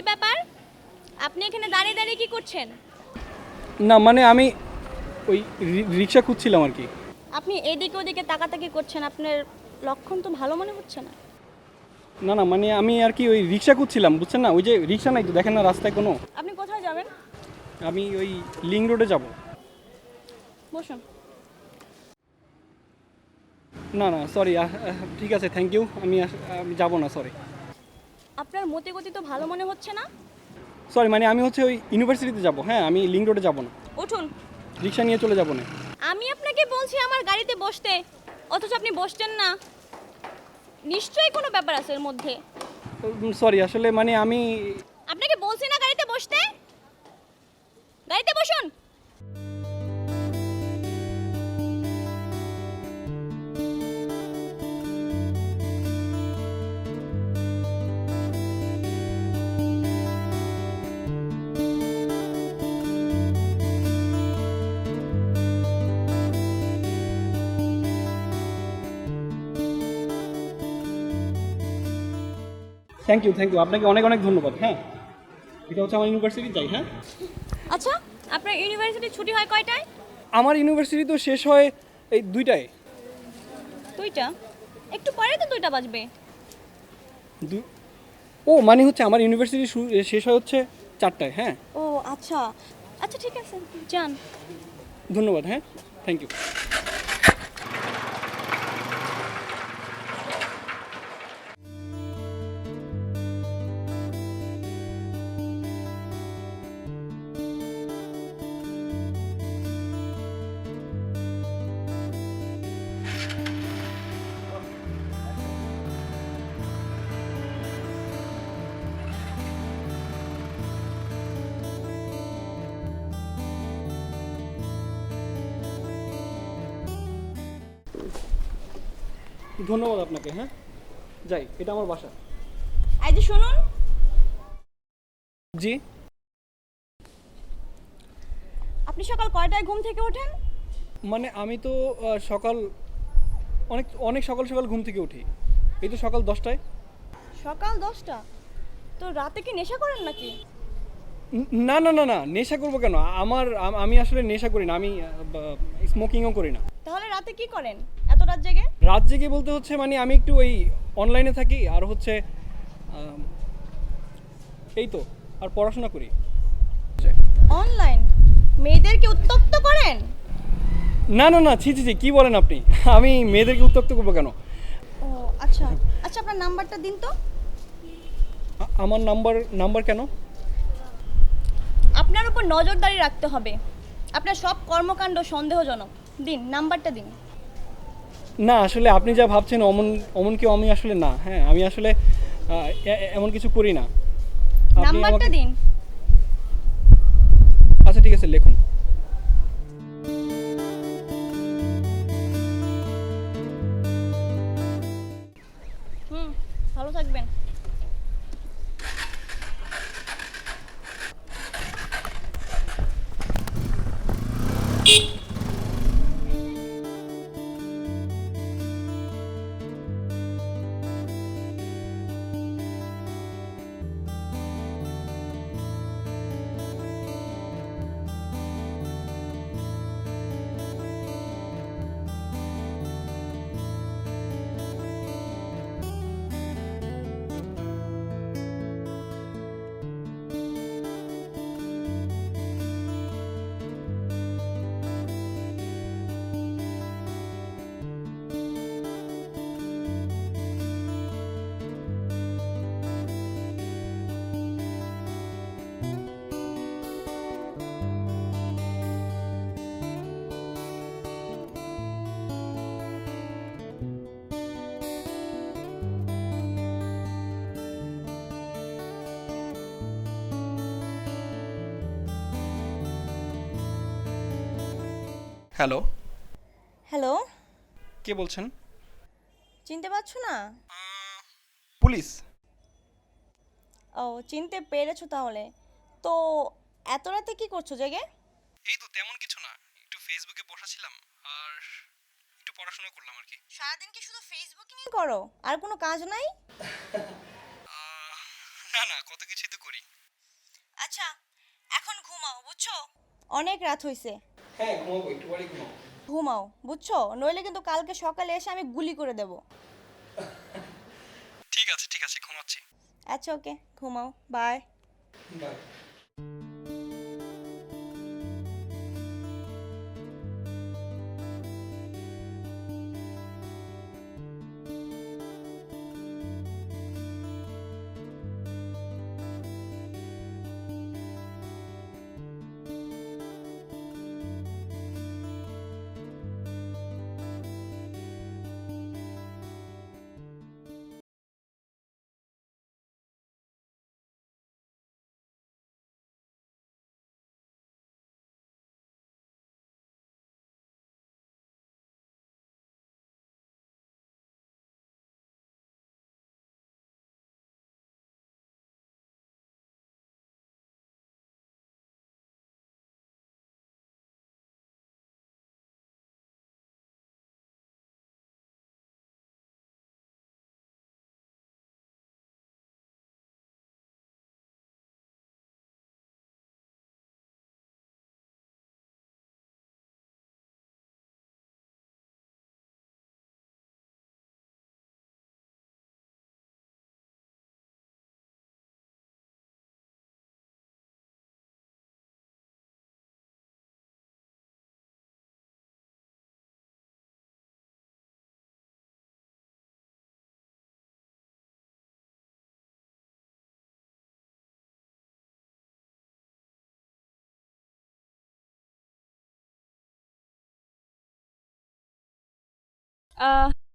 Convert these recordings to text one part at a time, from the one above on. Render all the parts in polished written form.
কি ব্যাপার? আপনি এখানে দাঁড়িয়ে দাঁড়িয়ে কি করছেন? না মানে আমি ওই রিক্সা খুঁজছিলাম আর কি। আপনি এদিকে ওদিকে তাকাতাকি করছেন, আপনার লক্ষণ তো ভালো মনে হচ্ছে না। না না মানে আমি আর কি ওই রিক্সা খুঁজছিলাম, বুঝছেন না? ওই যে রিক্সা নাই তো, দেখেন না রাস্তায় কোনো। আপনি কোথায় যাবেন? আমি ওই লিং রোডে যাব। বসুন। না না সরি, ঠিক আছে, থ্যাংক ইউ। আমি যাব না, সরি। আপনার মতি গতি তো ভালো মনে হচ্ছে না। সরি মানে আমি হচ্ছে ওই ইউনিভার্সিটিতে যাব। হ্যাঁ, আমি লিং রোডে যাব না, উঠুন। রিক্সা নিয়ে চলে যাব না। আমি আপনাকে বলছি আমার গাড়িতে বসতে, অথচ আপনি বসছেন না। নিশ্চয়ই কোনো ব্যাপার আছে এর মধ্যে। সরি আসলে মানে আমি আপনাকে বলছি না গাড়িতে বসতে। গাড়িতে বসুন। থ্যাংক ইউ আপনাকে অনেক অনেক ধন্যবাদ। হ্যাঁ, এটা হচ্ছে আমার ইউনিভার্সিটি, যাই। হ্যাঁ, আচ্ছা, আপনার ইউনিভার্সিটি ছুটি হয় কয়টায়? আমার ইউনিভার্সিটি তো শেষ হয় এই 2টায়। দুইটা? একটু পরে তো দুইটা বাজবে। ও মানে হচ্ছে আমার ইউনিভার্সিটি শেষ হয় হচ্ছে 4টায়। হ্যাঁ, ও আচ্ছা, আচ্ছা ঠিক আছে, যান। ধন্যবাদ। হ্যাঁ, থ্যাংক ইউ। ধন্যবাদ আপনাকে। হ্যাঁ, যাই, এটা আমার বাসা। এই যে শুনুন, জি। আপনি সকাল কয়টায় ঘুম থেকে ওঠেন? মানে আমি তো সকাল অনেক অনেক সকাল সকাল ঘুম থেকে উঠি। এই তো সকাল 10টায়। সকাল 10টা? তো রাতে কি নেশা করেন নাকি? না না না না, নেশা করবো কেন? আমি আসলে নেশা করি না, আমি স্মোকিংও করি না। তাহলে রাতে কি করেন এত রাত জেগে? রাত জেগে বলতে হচ্ছে মানে আমি একটু ওই অনলাইনে থাকি, আর হচ্ছে আম, এই তো, আর পড়াশোনা করি। অনলাইন? মেয়েদেরকে উত্তক্ত করেন? না না না, ছি ছি ছি, কী বলেন আপনি? আমি মেয়েদেরকে উত্ত্যক্ত করবো কেন? ও আচ্ছা, আচ্ছা আপনার নাম্বারটা দিন তো। আমার নাম্বার কেন? আপনার উপর নজরদারি রাখতে হবে, আপনার সব কর্মকাণ্ড সন্দেহজনক। দিন নাম্বারটা দিন। না আসলে আপনি যা ভাবছেন অমন অমন কেউ আমি আসলে না। হ্যাঁ, আমি আসলে এমন কিছু করি না। আপনি নাম্বারটা আমাকে- দিন। আচ্ছা ঠিক আছে, লিখুন। হুম, ভালো থাকবেন। হ্যালো, হ্যালো, কে বলছেন? চিনতে পারছো না? পুলিশ। ও, চিনতে পেরেছো তাহলে। তো এত রাতে কি করছো জেগে? এই তো তেমন কিছু না, একটু ফেসবুকে বসেছিলাম আর একটু পড়াশোনা করলাম আর কি। সারাদিন কি শুধু ফেসবুকিং করো, আর কোনো কাজ নাই? না না, কত কিছুই তো করি। আচ্ছা এখন ঘুমাও বুঝছো, অনেক রাত হইছে। হ্যাঁ ঘুমাবো, একটু পরে ঘুমাবো। ঘুমাও বুঝছো, নইলে কিন্তু কালকে সকালে এসে আমি গুলি করে দেব। ঠিক আছে ঠিক আছে, ঘুমাচ্ছি। আচ্ছা ওকে, ঘুমাও, বাই। বাই।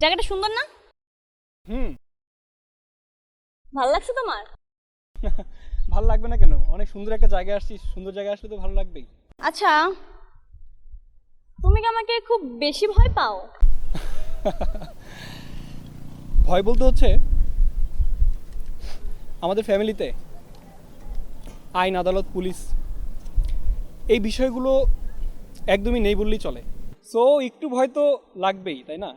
জায়গাটা সুন্দর না? হুম। ভালো লাগছে তোমার? ভালো লাগবে না কেন? অনেক সুন্দর একটা জায়গায় আসছি, সুন্দর জায়গায় আসলে তো ভালো লাগবেই। আচ্ছা তুমি কি আমাকে খুব বেশি ভয় পাও? ভয় বলতে হচ্ছে আমাদের ফ্যামিলিতে আইন আদালত পুলিশ এই বিষয়গুলো একদমই নেই বললেই চলে। সো একটু ভয় তো লাগবেই, তাই না?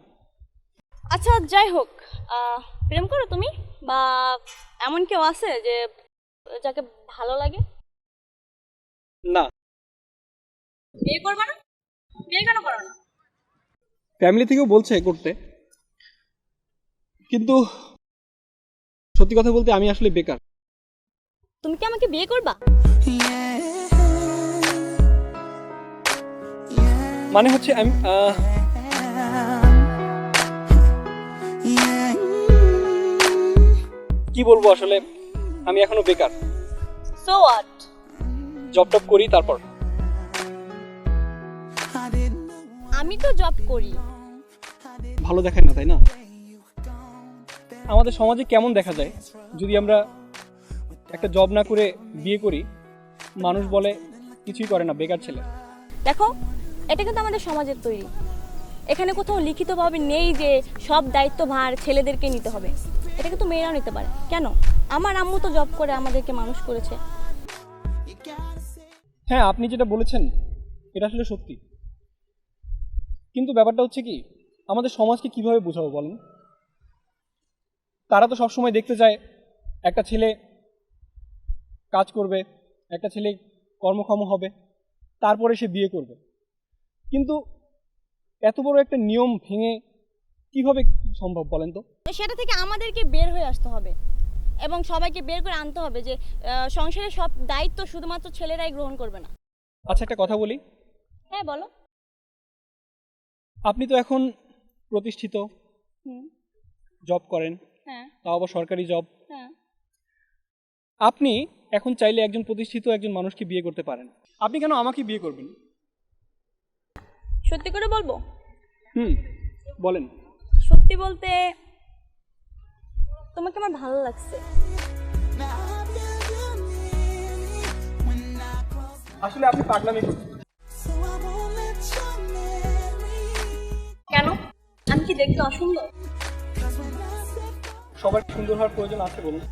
আচ্ছা যাই হোক, প্রেম করো তুমি, বা এমন কেউ আছে যে যাকে ভালো লাগে? না। বিয়ে করবে না? বিয়ে কেন করো না? ফ্যামিলি থেকেও বলছে করতে, কিন্তু সত্যি কথা বলতে আমি আসলে বেকার। তুমি কি আমাকে বিয়ে করবা? মানে হচ্ছে আমি কি বলবো আসলে, আমি এখনো বেকার। So what? জব টপ করি তারপর। আমি তো জব করি। ভালো দেখায় না, তাই না? আমাদের সমাজে কেমন দেখা যায় যদি আমরা একটা জব না করে বিয়ে করি? মানুষ বলে কিছুই করে না, বেকার ছেলে। দেখো, এটা কিন্তু আমাদের সমাজের তৈরি। এখানে কোথাও লিখিতভাবে নেই যে সব দায়িত্বভার ছেলেদেরকে নিতে হবে। এটা কিন্তু মেয়েরাও নিতে পারে। কেন? আমার আম্মু তো জব করে আমাদেরকে মানুষ করেছে। হ্যাঁ, আপনি যেটা বলেছেন এটা আসলে সত্যি, কিন্তু ব্যাপারটা হচ্ছে কি, আমাদের সমাজকে কিভাবে বোঝাবো বলেন? তারা তো সবসময় দেখতে চায় একটা ছেলে কাজ করবে, একটা ছেলে কর্মক্ষম হবে, তারপরে সে বিয়ে করবে। কিন্তু এত বড় একটা নিয়ম ভেঙে কিভাবে সম্ভব বলেন তো? তো সেটা থেকে আমাদেরকে বের হয়ে আসতে হবে এবং সবাইকে বের করে আনতে হবে যে সংসারের সব দায়িত্ব শুধুমাত্র ছেলেরাই গ্রহণ করবে না। আচ্ছা, একটা কথা বলি। হ্যাঁ বলো। আপনি তো এখন প্রতিষ্ঠিত, জব করেন, হ্যাঁ তাও আবার সরকারি জব। হ্যাঁ। আপনি এখন চাইলে একজন প্রতিষ্ঠিত একজন মানুষকে বিয়ে করতে পারেন। আপনি কেন আমাকে বিয়ে করবেন? সত্যি করে বলবো? বলেন। সত্যি বলতে তোমাকে আমার ভালো লাগছে। আসলে আপনি পাগলামি করছেন। কেন? আমি কি দেখতে অসুন্দর? সবার সুন্দর হওয়ার প্রয়োজন আছে বলুন?